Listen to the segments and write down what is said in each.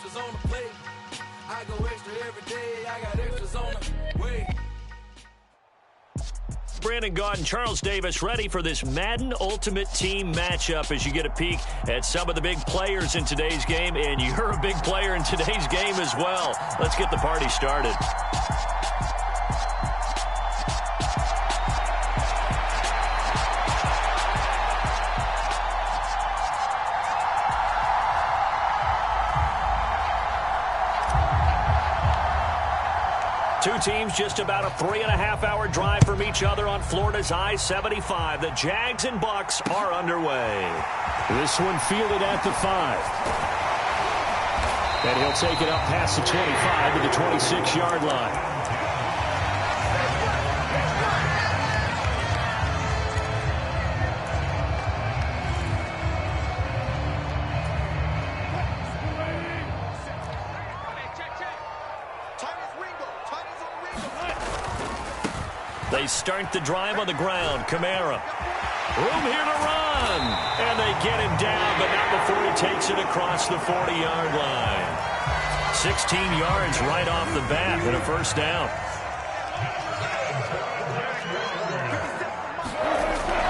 extras on the plate. I go extra every day. I got extras on the way. Brandon Gaudin, Charles Davis ready for this Madden Ultimate Team matchup as you get a peek at some of the big players in today's game, and you're a big player in today's game as well. Let's get the party started. Two teams just about a 3.5-hour drive from each other on Florida's I-75. The Jags and Bucks are underway. This one fielded at the 5. And he'll take it up past the 25 to the 26-yard line. They start the drive on the ground. Kamara. Room here to run. And they get him down, but not before he takes it across the 40-yard line. 16 yards right off the bat and a first down.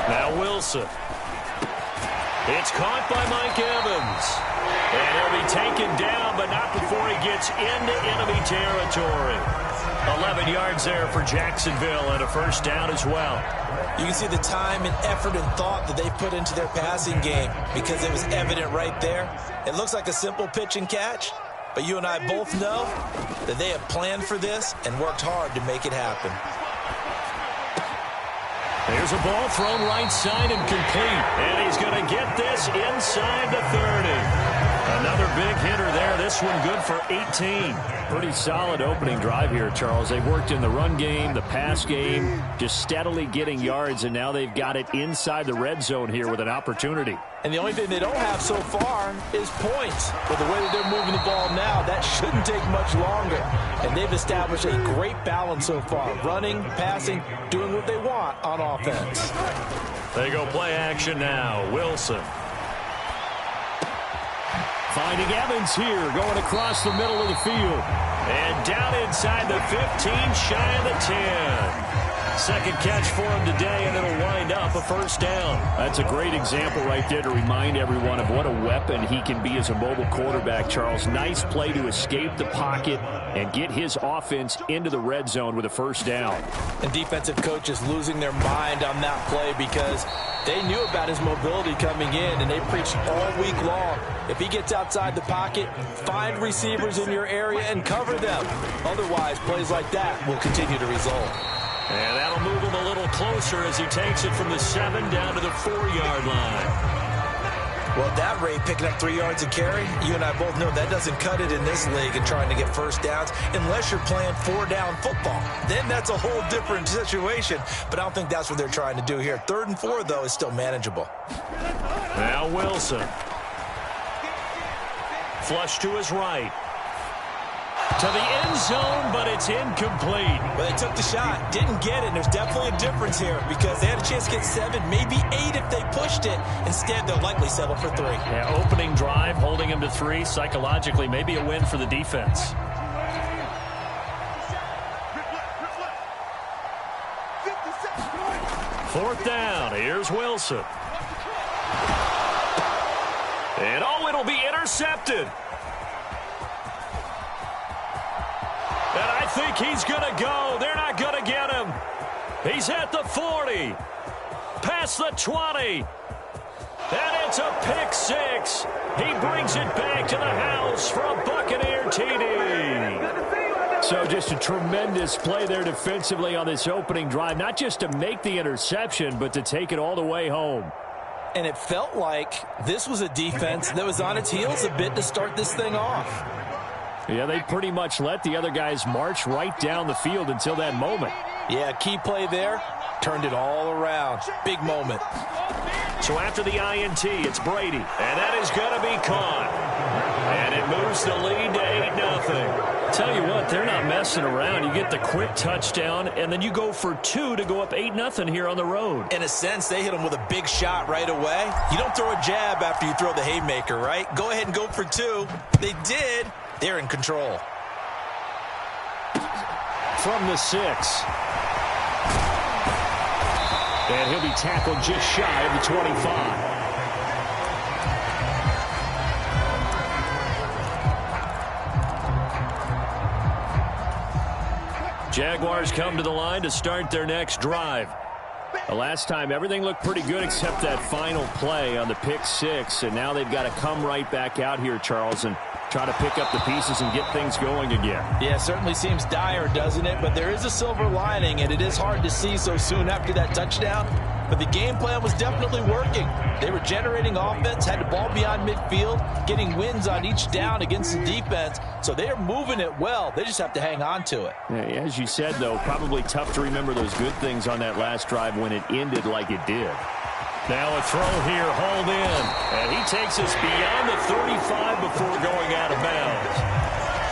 Now Wilson. It's caught by Mike Evans. And he'll be taken down, but not before he gets into enemy territory. 11 yards there for Jacksonville and a first down as well. You can see the time and effort and thought that they put into their passing game because it was evident right there. It looks like a simple pitch and catch, but you and I both know that they have planned for this and worked hard to make it happen. There's a ball thrown right side and complete, and he's going to get this inside the 30. Another big hitter there. This one good for 18. Pretty solid opening drive here, Charles. They've worked in the run game, the pass game, just steadily getting yards, and now they've got it inside the red zone here with an opportunity. And the only thing they don't have so far is points. But the way that they're moving the ball now, that shouldn't take much longer. And they've established a great balance so far. Running, passing, doing what they want on offense. They go play action now. Wilson. Finding Evans here, going across the middle of the field. And down inside the 15, shy of the 10. Second catch for him today, and it'll wind up a first down. That's a great example right there to remind everyone of what a weapon he can be as a mobile quarterback, Charles. Nice play to escape the pocket and get his offense into the red zone with a first down. And defensive coaches losing their mind on that play because they knew about his mobility coming in, and they preached all week long. If he gets outside the pocket, find receivers in your area and cover them. Otherwise, plays like that will continue to result. And that'll move him a little closer as he takes it from the 7 down to the 4-yard line. Well, at that rate, picking up 3 yards a carry, you and I both know that doesn't cut it in this league and trying to get first downs unless you're playing 4-down football. Then that's a whole different situation, but I don't think that's what they're trying to do here. 3rd and 4, though, is still manageable. Now Wilson. Flush to his right. To the end zone, but it's incomplete. Well, they took the shot, didn't get it. There's definitely a difference here because they had a chance to get 7, maybe 8 if they pushed it. Instead, they'll likely settle for 3. Yeah, opening drive, holding him to 3. Psychologically, maybe a win for the defense. Fourth down. Here's Wilson. And, oh, it'll be intercepted. And I think he's going to go. They're not going to get him. He's at the 40. Past the 20. And it's a pick 6. He brings it back to the house for a Buccaneer TD. So just a tremendous play there defensively on this opening drive. Not just to make the interception, but to take it all the way home. And it felt like this was a defense that was on its heels a bit to start this thing off. Yeah, they pretty much let the other guys march right down the field until that moment. Yeah, key play there. Turned it all around. Big moment. So after the INT, it's Brady. And that is going to be caught. And it moves the lead to 8-0. Tell you what, they're not messing around. You get the quick touchdown, and then you go for 2 to go up 8-0 here on the road. In a sense, they hit him with a big shot right away. You don't throw a jab after you throw the haymaker, right? Go ahead and go for 2. They did, they're in control. From the 6. And he'll be tackled just shy of the 25. Jaguars come to the line to start their next drive. The last time, everything looked pretty good except that final play on the pick 6. And now they've got to come right back out here, Charles, and try to pick up the pieces and get things going again. Yeah, it certainly seems dire, doesn't it? But there is a silver lining, and it is hard to see so soon after that touchdown. But the game plan was definitely working. They were generating offense, had the ball beyond midfield, getting wins on each down against the defense. So they are moving it well. They just have to hang on to it. Yeah, as you said, though, probably tough to remember those good things on that last drive when it ended like it did. Now a throw here, hauled in. And he takes us beyond the 35 before going out of bounds.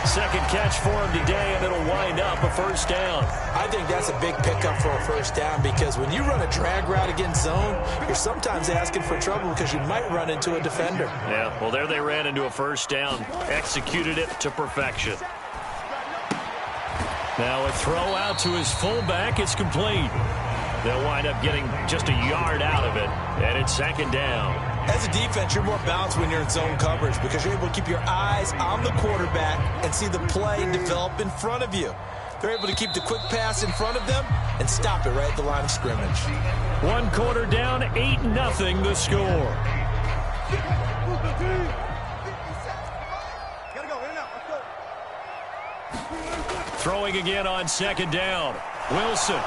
Second catch for him today, and it'll wind up a first down. I think that's a big pickup for a first down because when you run a drag route against zone, you're sometimes asking for trouble because you might run into a defender. Yeah, well, there they ran into a first down, executed it to perfection. Now a throw out to his fullback. It's complete. They'll wind up getting just a yard out of it, and it's second down. As a defense, you're more balanced when you're in zone coverage because you're able to keep your eyes on the quarterback and see the play develop in front of you. They're able to keep the quick pass in front of them and stop it right at the line of scrimmage. 1 quarter down, 8-0 the score. Throwing again on second down. Wilson.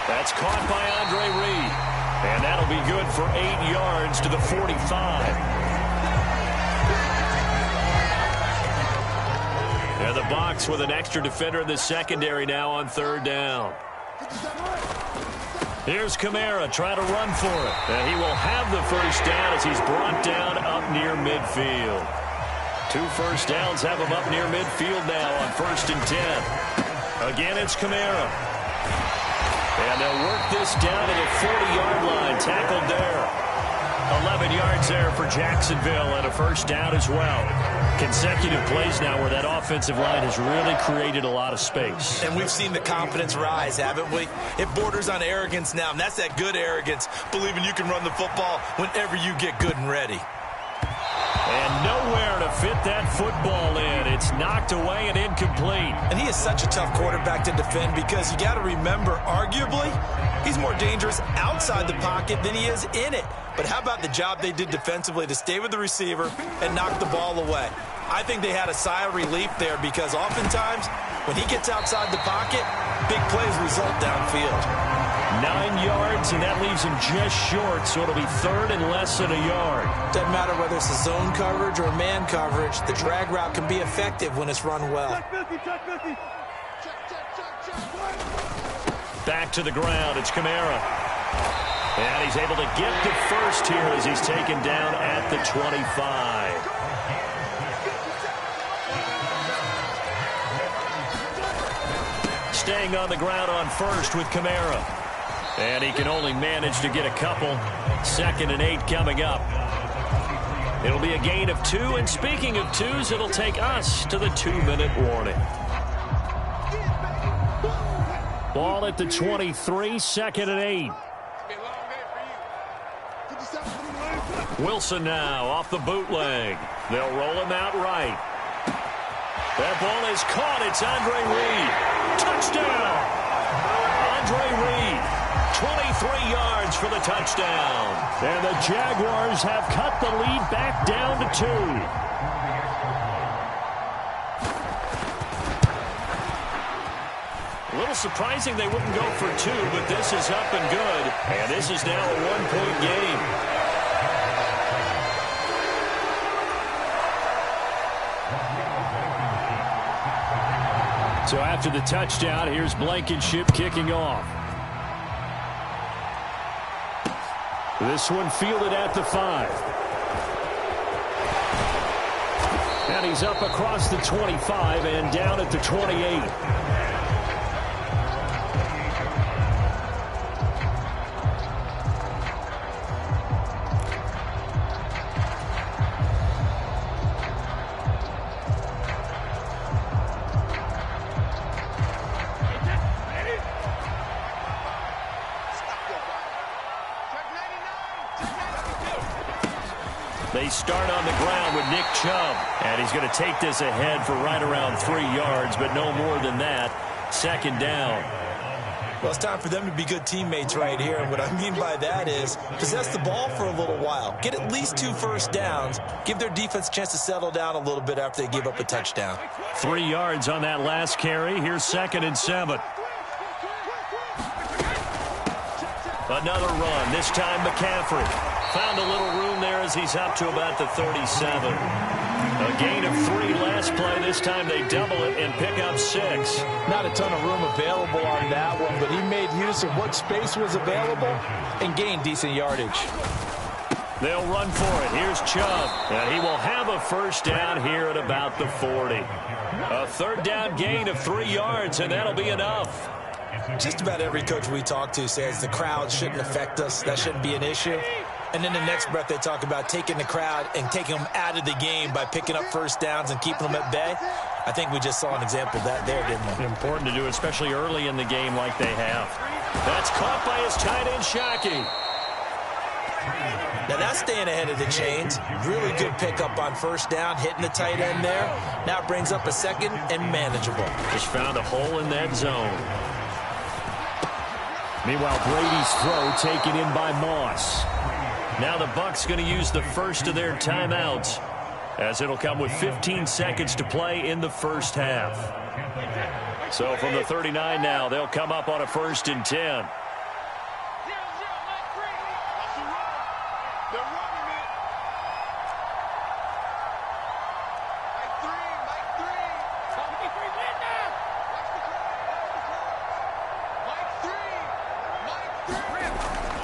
That's caught by Andre Reed. And that'll be good for 8 yards to the 45. And the box with an extra defender in the secondary now on third down. Here's Kamara trying to run for it. And he will have the first down as he's brought down up near midfield. 2 first downs have him up near midfield now on 1st and 10. Again, it's Kamara. And they'll work this down to the 40-yard line. Tackled there. 11 yards there for Jacksonville and a first down as well. Consecutive plays now where that offensive line has really created a lot of space. And we've seen the confidence rise, haven't we? It borders on arrogance now, and that's that good arrogance, believing you can run the football whenever you get good and ready. And nowhere to fit that football in. It's knocked away and incomplete. And he is such a tough quarterback to defend because you got to remember, arguably, he's more dangerous outside the pocket than he is in it. But how about the job they did defensively to stay with the receiver and knock the ball away? I think they had a sigh of relief there because oftentimes when he gets outside the pocket, big plays result downfield. 9 yards, and that leaves him just short, so it'll be third and less than a yard. Doesn't matter whether it's a zone coverage or man coverage, the drag route can be effective when it's run well. Back to the ground, it's Kamara. And he's able to get the first here as he's taken down at the 25. Staying on the ground on first with Kamara. And he can only manage to get a couple. 2nd and 8 coming up. It'll be a gain of 2, and speaking of 2s, it'll take us to the 2-minute warning. Ball at the 23, 2nd and 8. Wilson now off the bootleg. They'll roll him out right. That ball is caught. It's Andre Reed. Touchdown! Andre Reed, 23 yards for the touchdown. And the Jaguars have cut the lead back down to 2. A little surprising they wouldn't go for 2, but this is up and good. And this is now a 1-point game. So after the touchdown, here's Blankenship kicking off. This one fielded at the 5. And he's up across the 25 and down at the 28. They start on the ground with Nick Chubb. And he's going to take this ahead for right around 3 yards, but no more than that. Second down. Well, it's time for them to be good teammates right here. And what I mean by that is possess the ball for a little while. Get at least 2 first downs. Give their defense a chance to settle down a little bit after they give up a touchdown. 3 yards on that last carry. Here's 2nd and 7. Another run. This time McCaffrey. Found a little room there as he's up to about the 37. A gain of 3 last play. This time they double it and pick up 6. Not a ton of room available on that one, but he made use of what space was available and gained decent yardage. They'll run for it. Here's Chubb. And he will have a first down here at about the 40. A 3rd down gain of 3 yards, and that'll be enough. Just about every coach we talk to says the crowd shouldn't affect us. That shouldn't be an issue. And then the next breath they talk about taking the crowd and taking them out of the game by picking up first downs and keeping them at bay. I think we just saw an example of that there, didn't we? Important to do, especially early in the game like they have. That's caught by his tight end, Shockey. Now that's staying ahead of the chains. Really good pickup on first down, hitting the tight end there. Now it brings up a 2nd and manageable. Just found a hole in that zone. Meanwhile, Brady's throw taken in by Moss. Now the Bucs going to use the first of their timeouts, as it'll come with 15 seconds to play in the first half. So from the 39 now, they'll come up on a 1st and 10.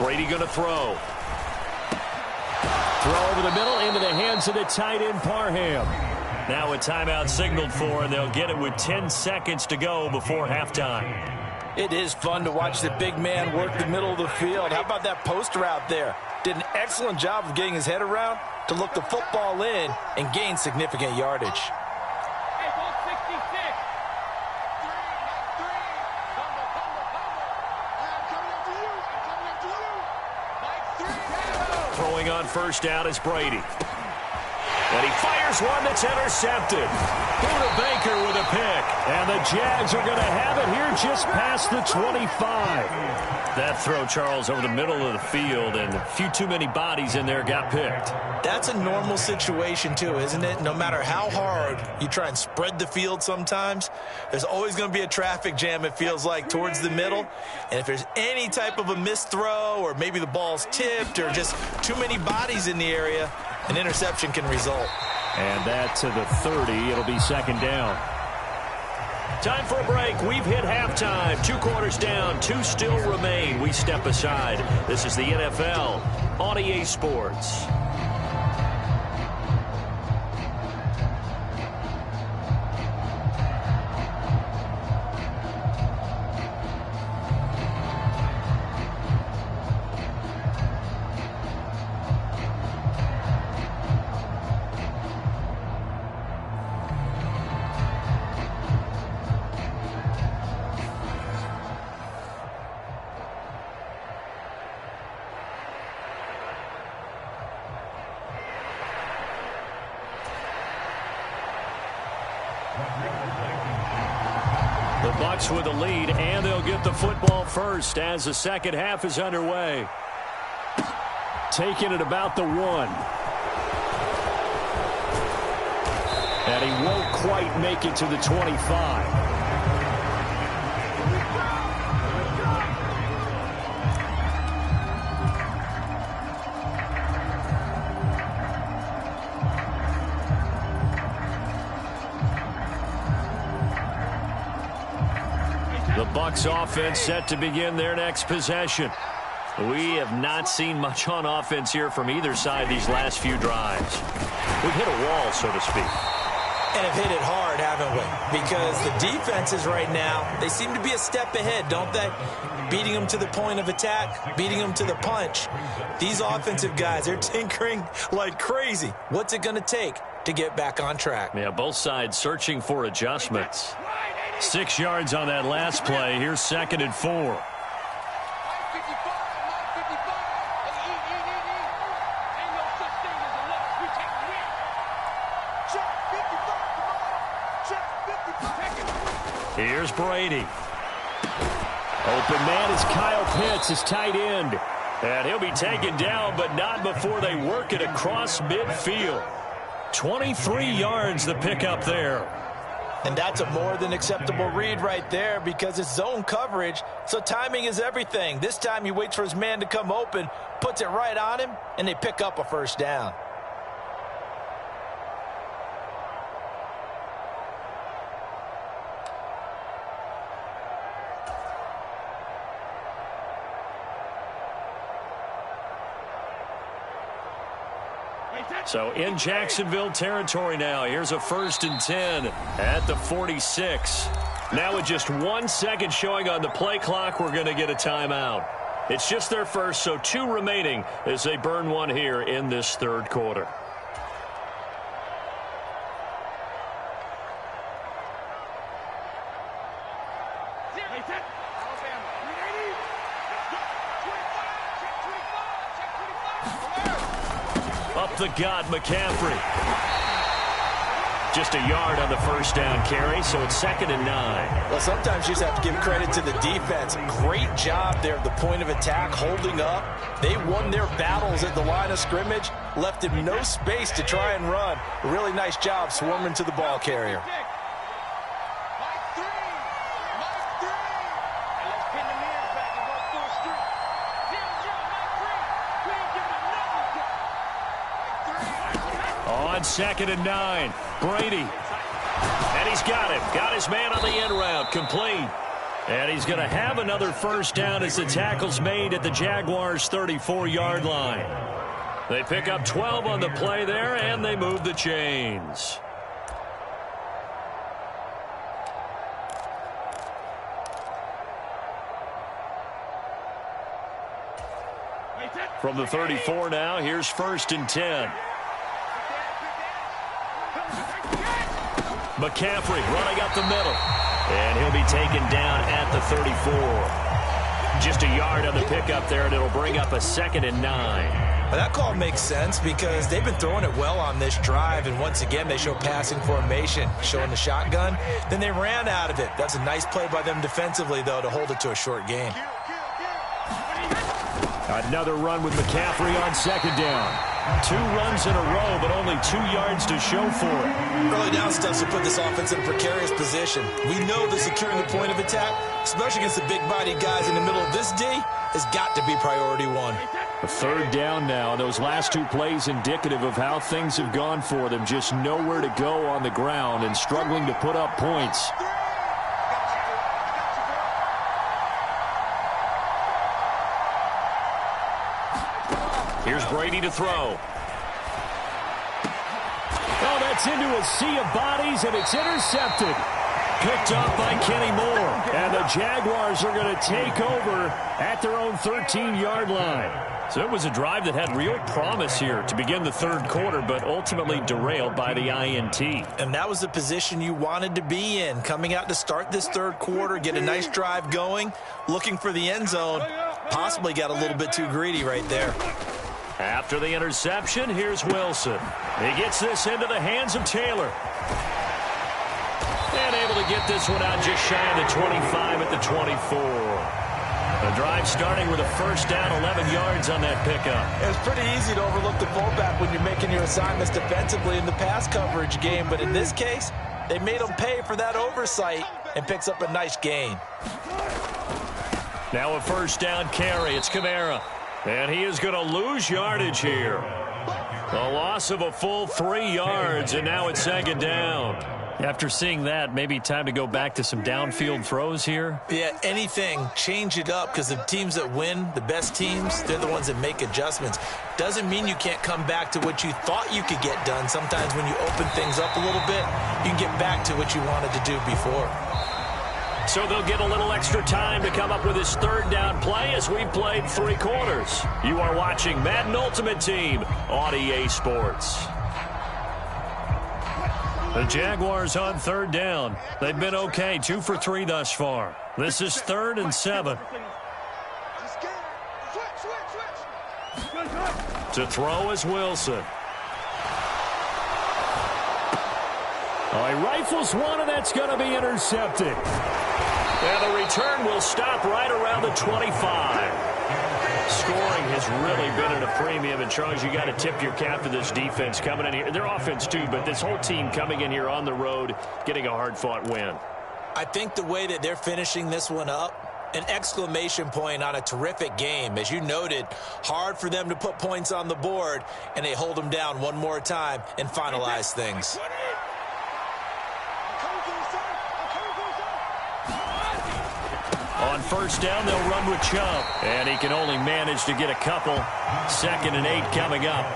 Brady going to throw. Throw over the middle into the hands of the tight end, Parham. Now a timeout signaled for, and they'll get it with 10 seconds to go before halftime. It is fun to watch the big man work the middle of the field. How about that poster out there? Did an excellent job of getting his head around to look the football in and gain significant yardage. Throwing on first down is Brady. And he fires one that's intercepted. Buda Baker with a pick. And the Jags are going to have it here just past the 25. That throw, Charles, over the middle of the field, and a few too many bodies in there got picked. That's a normal situation, too, isn't it? No matter how hard you try and spread the field sometimes, there's always going to be a traffic jam, it feels like, towards the middle. And if there's any type of a missed throw, or maybe the ball's tipped, or just too many bodies in the area, an interception can result. And that to the 30. It'll be 2nd down. Time for a break. We've hit halftime. 2 quarters down. 2 still remain. We step aside. This is the NFL on EA Sports. The Bucs with the lead, and they'll get the football first as the second half is underway. Taking it about the 1. And he won't quite make it to the 25. The Bucs offense set to begin their next possession. We have not seen much on offense here from either side these last few drives. We've hit a wall, so to speak. And have hit it hard, haven't we? Because the defenses right now, they seem to be a step ahead, don't they? Beating them to the point of attack, beating them to the punch. These offensive guys, they're tinkering like crazy. What's it going to take to get back on track? Yeah, both sides searching for adjustments. 6 yards on that last play. Here's 2nd and 4. Here's Brady. Open man is Kyle Pitts, his tight end. And he'll be taken down, but not before they work it across midfield. 23 yards the pickup there. And that's a more than acceptable read right there because it's zone coverage, so timing is everything. This time he waits for his man to come open, puts it right on him, and they pick up a first down. So in Jacksonville territory now. Here's a 1st and 10 at the 46. Now with just 1 second showing on the play clock, we're going to get a timeout. It's just their first, so 2 remaining as they burn one here in this third quarter. Up the gut, McCaffrey. Just a yard on the first down carry, so it's 2nd and 9. Well, sometimes you just have to give credit to the defense. Great job there at the point of attack, holding up. They won their battles at the line of scrimmage, left him no space to try and run. A really nice job swarming to the ball carrier. On 2nd and 9, Brady. And he's got him. Got his man on the end route, complete. And he's going to have another first down as the tackle's made at the Jaguars' 34-yard line. They pick up 12 on the play there, and they move the chains. From the 34 now, here's 1st and 10. McCaffrey running up the middle. And he'll be taken down at the 34. Just a yard on the pickup there, and it'll bring up a 2nd and 9. Well, that call makes sense because they've been throwing it well on this drive, and once again they show passing formation, showing the shotgun. Then they ran out of it. That's a nice play by them defensively, though, to hold it to a short gain. Another run with McCaffrey on 2nd down. 2 runs in a row, but only 2 yards to show for it. Early down stuff to put this offense in a precarious position. We know that securing the point of attack, especially against the big-bodied guys in the middle of this D, has got to be priority 1. A 3rd down now. Those last 2 plays indicative of how things have gone for them. Just nowhere to go on the ground and struggling to put up points. Here's Brady to throw. Oh, that's into a sea of bodies, and it's intercepted. Picked up by Kenny Moore. And the Jaguars are going to take over at their own 13-yard line. So it was a drive that had real promise here to begin the third quarter, but ultimately derailed by the INT. And that was the position you wanted to be in, coming out to start this third quarter, get a nice drive going, looking for the end zone. Possibly got a little bit too greedy right there. After the interception, here's Wilson. He gets this into the hands of Taylor. And able to get this one out just shy of the 25 at the 24. The drive starting with a first down, 11 yards on that pickup. It's pretty easy to overlook the fullback when you're making your assignments defensively in the pass coverage game. But in this case, they made him pay for that oversight and picks up a nice gain. Now a first down carry. It's Kamara. And he is going to lose yardage here. A loss of a full 3 yards, and now it's 2nd down. After seeing that, maybe time to go back to some downfield throws here. Yeah, anything. Change it up because the teams that win, the best teams, they're the ones that make adjustments. Doesn't mean you can't come back to what you thought you could get done. Sometimes when you open things up a little bit, you can get back to what you wanted to do before. So they'll get a little extra time to come up with his third down play as we've played 3 quarters. You are watching Madden Ultimate Team on EA Sports. The Jaguars on third down. They've been okay, 2 for 3 thus far. This is 3rd and 7. To throw is Wilson. Oh, he rifles one, and that's going to be intercepted. And the return will stop right around the 25. Scoring has really been at a premium, and Charles, you got to tip your cap to this defense coming in here. Their offense, too, but this whole team coming in here on the road, getting a hard-fought win. I think the way that they're finishing this one up, an exclamation point on a terrific game. As you noted, hard for them to put points on the board, and they hold them down one more time and finalize things. On first down, they'll run with Chubb. And he can only manage to get a couple. 2nd and 8 coming up.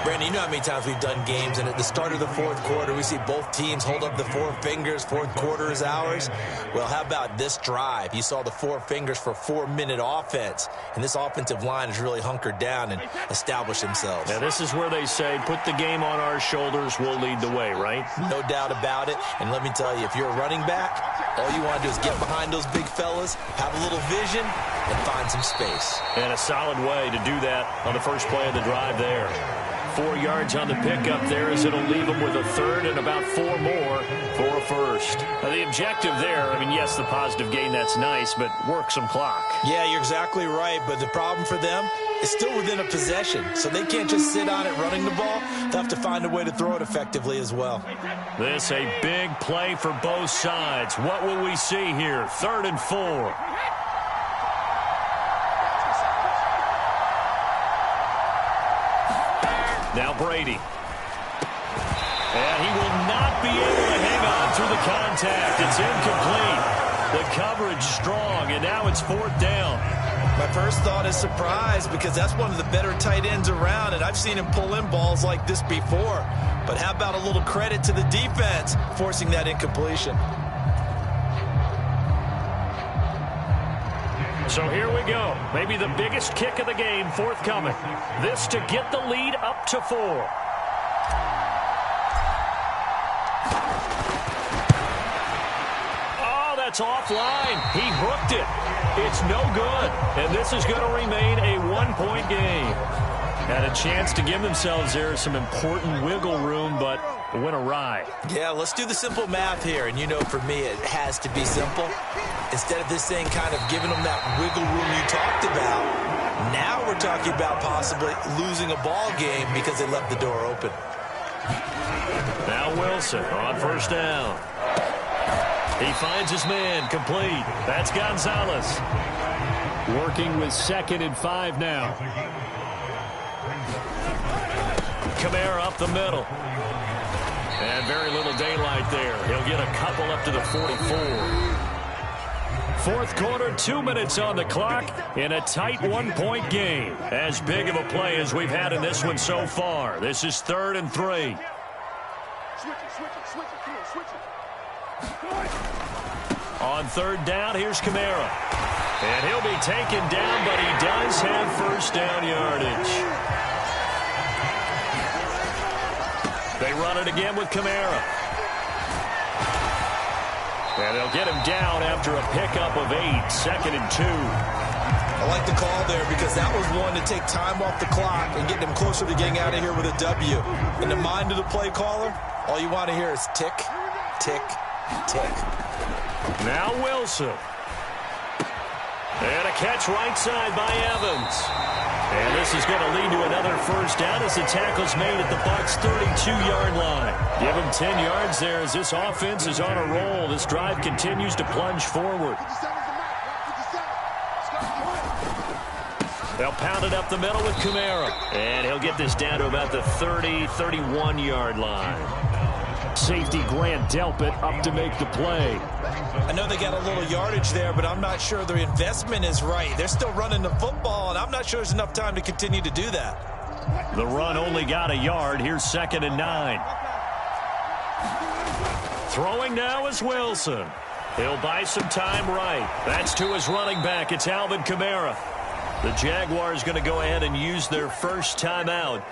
Brandon, you know how many times we've done games, and at the start of the fourth quarter, we see both teams hold up the 4 fingers, fourth quarter is ours. Well, how about this drive? You saw the 4 fingers for 4-minute offense, and this offensive line has really hunkered down and established themselves. Now, this is where they say, put the game on our shoulders, we'll lead the way, right? No doubt about it, and let me tell you, if you're a running back, all you want to do is get behind those big fellas, have a little vision, and find some space. And a solid way to do that on the first play of the drive there. 4 yards on the pickup there as it'll leave them with a 3rd and about 4 more for a first. Now, the objective there, I mean, yes, the positive gain, that's nice, but work some clock. Yeah, you're exactly right, but the problem for them is still within a possession, so they can't just sit on it running the ball. They'll have to find a way to throw it effectively as well. This a big play for both sides. What will we see here? 3rd and 4. Now Brady. And he will not be able to hang on through the contact. It's incomplete. The coverage strong, and now it's 4th down. My first thought is surprise, because that's one of the better tight ends around, and I've seen him pull in balls like this before. But how about a little credit to the defense forcing that incompletion? So here we go. Maybe the biggest kick of the game forthcoming. This to get the lead up to 4. Oh, that's offline. He hooked it. It's no good. And this is going to remain a 1-point game. Had a chance to give themselves there some important wiggle room, but it went awry. Yeah, let's do the simple math here. And you know, for me, it has to be simple. Instead of this thing kind of giving them that wiggle room you talked about, now we're talking about possibly losing a ball game because they left the door open. Now Wilson on first down. He finds his man, complete. That's Gonzalez. Working with 2nd and 5 now. Kamara up the middle. And very little daylight there. He'll get a couple up to the 44. Fourth quarter, 2 minutes on the clock in a tight 1-point game. As big of a play as we've had in this one so far. This is 3rd and 3. On 3rd down, here's Kamara. And he'll be taken down, but he does have first down yardage. They run it again with Kamara. And they'll get him down after a pickup of 8, 2nd and 2. I like the call there because that was one to take time off the clock and get them closer to getting out of here with a W. In the mind of the play caller, all you want to hear is tick, tick, tick. Now Wilson. And a catch right side by Evans. And this is going to lead to another first down as the tackle's made at the Bucs' 32-yard line. Give him 10 yards there as this offense is on a roll. This drive continues to plunge forward. They'll pound it up the middle with Kamara. And he'll get this down to about the 30, 31-yard line. Safety Grant Delpit up to make the play. I know they got a little yardage there, but I'm not sure their investment is right. They're still running the football, and I'm not sure there's enough time to continue to do that. The run only got a yard. Here's 2nd and 9. Throwing now is Wilson. He'll buy some time right. That's to his running back. It's Alvin Kamara. The Jaguars going to go ahead and use their first timeout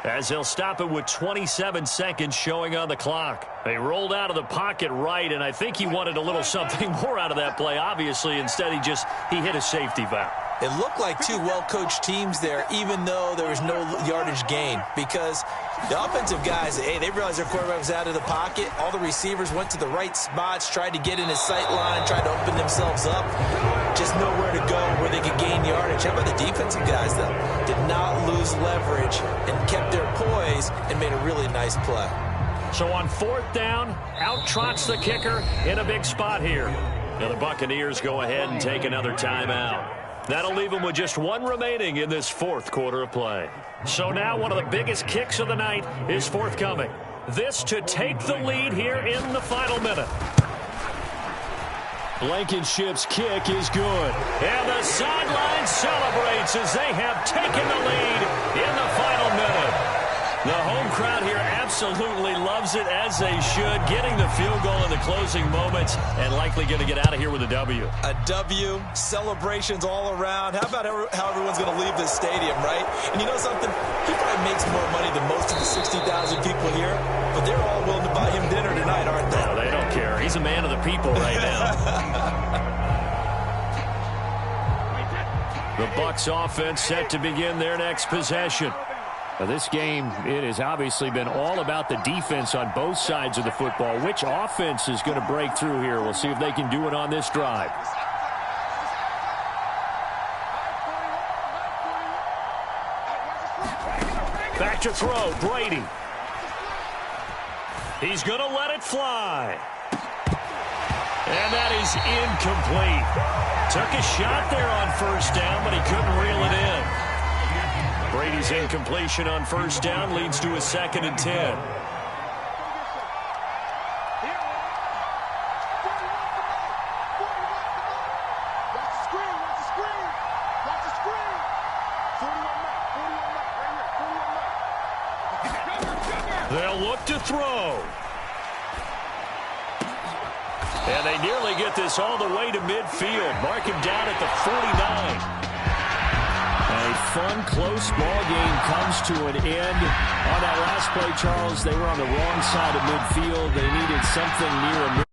as they'll stop it with 27 seconds showing on the clock. They rolled out of the pocket right, and I think he wanted a little something more out of that play. Obviously, instead he hit a safety valve. It looked like two well-coached teams there, even though there was no yardage gain, because the offensive guys, hey, they realized their quarterback was out of the pocket. All the receivers went to the right spots, tried to get in his sight line, tried to open themselves up. Just nowhere to go where they could gain yardage. How about the defensive guys, though? Did not lose leverage and kept their poise and made a really nice play. So on 4th down, out trots the kicker in a big spot here. Now the Buccaneers go ahead and take another timeout. That'll leave them with just one remaining in this 4th quarter of play. So now one of the biggest kicks of the night is forthcoming. This to take the lead here in the final minute. Blankenship's kick is good. And the sideline celebrates as they have taken the lead in the final minute. The home crowd here absolutely loves it, as they should, getting the field goal in the closing moments and likely going to get out of here with a W. A W, celebrations all around. How about how everyone's going to leave this stadium, right? And you know something? He probably makes more money than most of the 60,000 people here, but they're all willing to buy him dinner tonight, aren't they? No, they don't care. He's a man of the people right now. The Bucs offense set to begin their next possession. Now, this game, it has obviously been all about the defense on both sides of the football. Which offense is going to break through here? We'll see if they can do it on this drive. Back to throw, Brady. He's going to let it fly. And that is incomplete. Took a shot there on 1st down, but he couldn't reel it in. Brady's incompletion on 1st down leads to a 2nd and 10. They'll look to throw. And they nearly get this all the way to midfield. Mark him down at the 49. A fun, close ball game comes to an end. On that last play, Charles, they were on the wrong side of midfield. They needed something near a